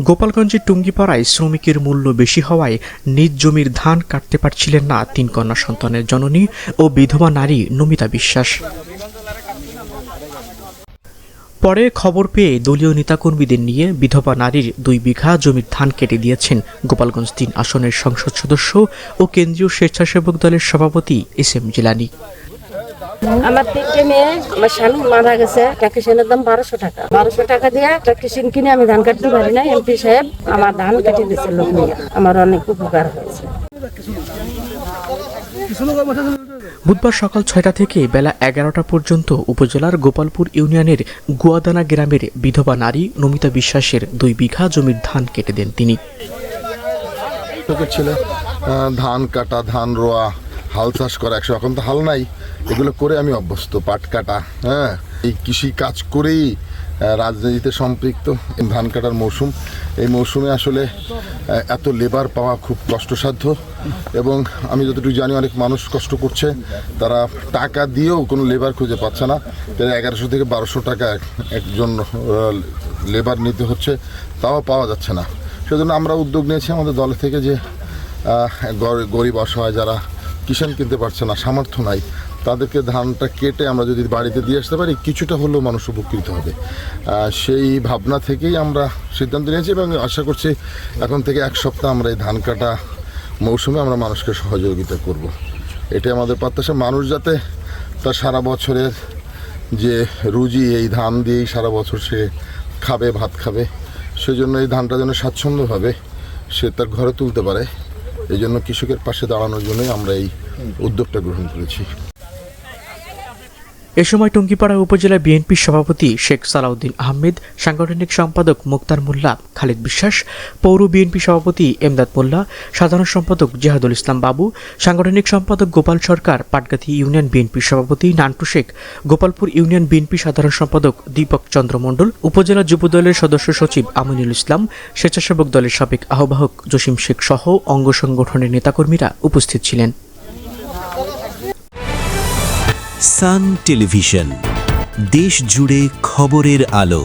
গোপালগঞ্জের টুঙ্গিপাড়ায় শ্রমিকের মূল্য বেশি হওয়ায় নিজ জমির ধান কাটতে পারছিলেন না ৩ কন্যা সন্তানের জননী ও বিধবা নারী নমিতা বিশ্বাস। পরে খবর পেয়ে দলীয় নেতাকর্মীদের নিয়ে বিধবা নারীর 2 বিঘা জমির ধান কেটে দিয়েছেন গোপালগঞ্জ 3 আসনের সংসদ সদস্য ও কেন্দ্রীয় স্বেচ্ছাসেবক দলের সভাপতি SM জিলানী। আমার 3টে মেয়ে, আমার স্বামী মারা গেছে। একটা কিষেনের দাম 1200 টাকা। 1200 টাকা দিয়ে একটা কিষেন কিনে আমি ধান কাটতে পারি না। MP সাহেব আমার ধান কেটে দিয়েছে লোক নিয়ে। আমার অনেক উপকার হয়েছে। বুধবার সকাল 6টা থেকে বেলা 11টা পর্যন্ত উপজেলার গোপালপুর ইউনিয়নের গুয়াদানা গ্রামের বিধবা নারী নমিতা বিশ্বাসের 2 বিঘা জমির ধান কেটে দেন তিনি। ছেলে ধান কাটা, ধান রোয়া, হাল চাষ করা, এখন তো হাল নাই, এগুলো করে আমি অভ্যস্ত। পাট কাটা, হ্যাঁ, এই কৃষি কাজ করেই রাজনীতিতে সম্পৃক্ত। ধান কাটার মৌসুম, এই মৌসুমে আসলে এত লেবার পাওয়া খুব কষ্টসাধ্য এবং আমি যতটুকু জানি অনেক মানুষ কষ্ট করছে। তারা টাকা দিয়েও কোনো লেবার খুঁজে পাচ্ছে না। 1100 থেকে 1200 টাকা একজন লেবার নিতে হচ্ছে, তাও পাওয়া যাচ্ছে না। সেজন্য আমরা উদ্যোগ নিয়েছি আমাদের দল থেকে যে গরিব অসহায় যারা কিষাণ কিনতে পারছে না, সামর্থ্য নাই, তাদেরকে ধানটা কেটে আমরা যদি বাড়িতে দিয়ে আসতে পারি কিছুটা হলেও মানুষ উপকৃত হবে। সেই ভাবনা থেকেই আমরা সিদ্ধান্ত নিয়েছি এবং আশা করছি এখন থেকে 1 সপ্তাহ আমরা এই ধান কাটা মৌসুমে আমরা মানুষকে সহযোগিতা করব। এটাই আমাদের প্রত্যাশা, মানুষ যাতে তার সারা বছরের যে রুজি এই ধান দিয়েই সারা বছর সে খাবে, ভাত খাবে, সেজন্য এই ধানটা যেন স্বাচ্ছন্দ্যভাবে সে তার ঘরে তুলতে পারে। এই জন্য কৃষকের পাশে দাঁড়ানোর জন্যই আমরা এই উদ্যোগটা গ্রহণ করেছি। এ সময় টুঙ্গিপাড়া উপজেলা বিএনপির সভাপতি শেখ সালাউদ্দিন আহমেদ, সাংগঠনিক সম্পাদক মুক্তার মোল্লা, খালেদ বিশ্বাস, পৌর বিএনপি সভাপতি এমদাদ মোল্লা, সাধারণ সম্পাদক জিহাদুল ইসলাম বাবু, সাংগঠনিক সম্পাদক গোপাল সরকার, পাটগাথী ইউনিয়ন বিএনপির সভাপতি নান্টু শেখ, গোপালপুর ইউনিয়ন বিএনপি সাধারণ সম্পাদক দীপক চন্দ্র মণ্ডল, উপজেলা যুবদলের সদস্য সচিব আমিনুল ইসলাম, স্বেচ্ছাসেবক দলের সাবেক আহ্বায়ক জসিম শেখ সহ অঙ্গ সংগঠনের নেতাকর্মীরা উপস্থিত ছিলেন। সান টেলিভিশন, দেশ জুড়ে খবরের আলো।